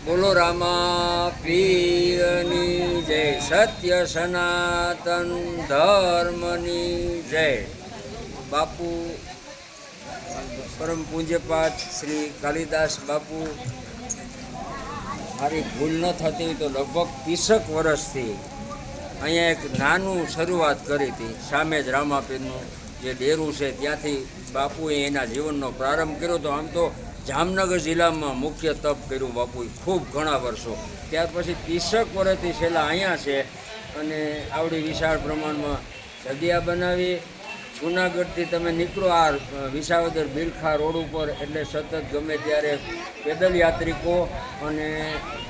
બોલો રામા પીરની જય, સત્ય સનાતન ધર્મની જય. બાપુ પરમ પૂજ્યપાદ શ્રી કાલિદાસ બાપુ, મારી ભૂલ ન થતી હોય તો લગભગ 30 વર્ષથી અહીંયા એક નાનું શરૂઆત કરી હતી. સામે જ રામાપીરનું જે ડેરું છે ત્યાંથી બાપુએ એના જીવનનો પ્રારંભ કર્યો હતો. આમ તો જામનગર જિલ્લામાં મુખ્ય તપ કર્યું બાપુએ ખૂબ ઘણા વર્ષો. ત્યાર પછી 30 વર્ષથી છેલ્લા અહીંયા છે અને આવડી વિશાળ પ્રમાણમાં જગ્યા બનાવી. જૂનાગઢથી તમે નીકળો આ વિસાવદર બિલખા રોડ ઉપર એટલે સતત ગમે ત્યારે પેદલ યાત્રિકો અને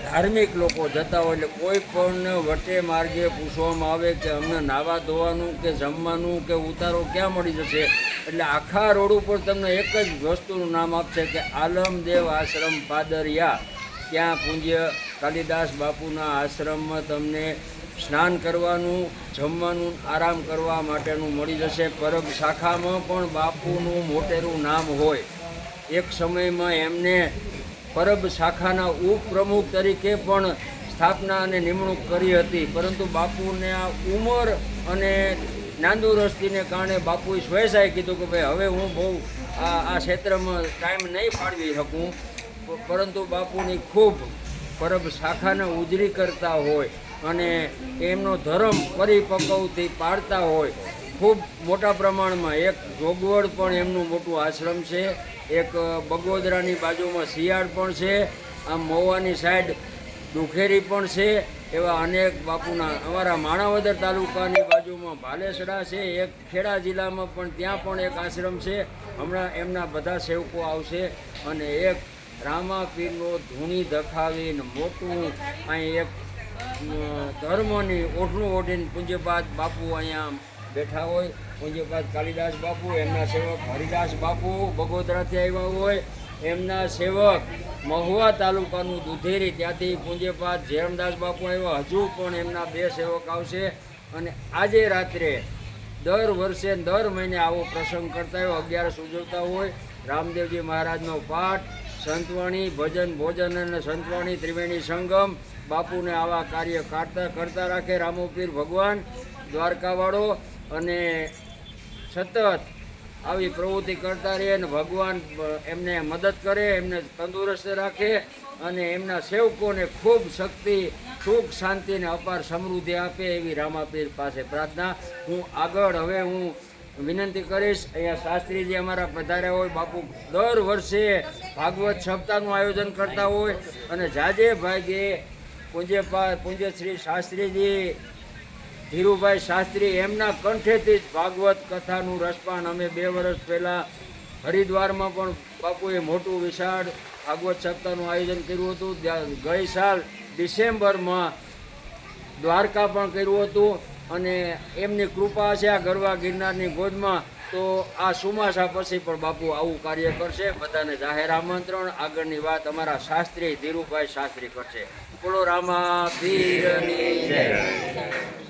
ધાર્મિક લોકો જતા હોય એટલે કોઈ પણ વટે માર્ગે પૂછવામાં આવે કે અમને નાવા ધોવાનું કે જમવાનું કે ઉતારો ક્યાં મળી જશે, એટલે આખા રોડ ઉપર તમને એક જ વસ્તુનું નામ આપશે કે આલમદેવ આશ્રમ પાદરિયા. ત્યાં પૂજ્ય કાલિદાસ બાપુના આશ્રમમાં તમને સ્નાન કરવાનું, જમવાનું, આરામ કરવા માટેનું મળી જશે. પરબ શાખામાં પણ બાપુનું મોટેરું નામ હોય. એક સમયમાં એમને પરબ શાખાના ઉપપ્રમુખ તરીકે પણ સ્થાપના અને નિમણૂક કરી હતી, પરંતુ બાપુને આ ઉંમર અને નાંદુરસ્તીને કારણે બાપુએ સ્વેચ્છાએ કીધું કે ભાઈ હવે હું બહુ આ ક્ષેત્રમાં ટાઈમ નહીં ફાળવી શકું, પરંતુ બાપુની ખૂબ પરબ શાખાને ઉજળી કરતા હોય અને એમનો ધર્મ પરિપક્વથી પાડતા હોય. ખૂબ મોટા પ્રમાણમાં એક જોગવડ પણ એમનું મોટું આશ્રમ છે, એક બગોદરાની બાજુમાં શિયાળ પણ છે, આમ મહુવાની સાઈડ દુખેરી પણ છે. એવા અનેક બાપુના અમારા માણાવદર તાલુકાની બાજુમાં ભાલેસડા છે, એક ખેડા જિલ્લામાં પણ ત્યાં પણ એક આશ્રમ છે. હમણાં એમના બધા સેવકો આવશે અને એક રામાપીરનો ધૂણી ધખાવીને મોટું અહીં એક ધર્મની ઓઢણું ઓઢીને પૂજ્યપાદ બાપુ અહીંયા બેઠા હોય. પૂજ્યપાદ કાલિદાસ બાપુ, એમના સેવક હરિદાસ બાપુ બગોદરાથી આવ્યા હોય, એમના સેવક મહુવા તાલુકાનું દુધેરી ત્યાંથી પૂજ્યપાદ જયરામદાસ બાપુ આવ્યા. હજુ પણ એમના 2 સેવક આવશે અને આજે રાત્રે દર વર્ષે દર મહિને આવો પ્રસંગ કરતા હોય, 11 ઉજવતા હોય. રામદેવજી મહારાજનો પાઠ, સંતવાણી, ભજન, ભોજન અને સંતવાણી ત્રિવેણી સંગમ. બાપુને આવા કાર્ય કરતા રાખે રામોપીર ભગવાન દ્વારકાવાળો, અને સતત આવી પ્રવૃત્તિ કરતા રહે અને ભગવાન એમને મદદ કરે, એમને તંદુરસ્ત રાખે અને એમના સેવકોને ખૂબ શક્તિ, સુખ, શાંતિ અને અપાર સમૃદ્ધિ આપે એવી રામાપીર પાસે પ્રાર્થના. હું આગળ હવે વિનંતી કરીશ. અહીંયા શાસ્ત્રીજી અમારા પધાર્યા હોય. બાપુ દર વર્ષે ભાગવત સપ્તાહનું આયોજન કરતા હોય અને જાજે ભાગે પૂજ્ય શ્રી શાસ્ત્રીજી ધીરુભાઈ શાસ્ત્રી એમના કંઠેથી જ ભાગવત કથાનું રસપાન અમે 2 વર્ષ પહેલાં હરિદ્વારમાં પણ બાપુએ મોટું વિશાળ ભાગવત સપ્તાહનું આયોજન કર્યું હતું. ગઈ સાલ ડિસેમ્બરમાં દ્વારકા પણ કર્યું હતું અને એમની કૃપા છે આ ગરવા ગિરનારની ગોદમાં. તો આ ચોમાસા પછી પણ બાપુ આવું કાર્ય કરશે. બધાને જાહેર આમંત્રણ. આગળની વાત અમારા શાસ્ત્રી ધીરુભાઈ શાસ્ત્રી કરશે. બોલો રામા પીરની જય.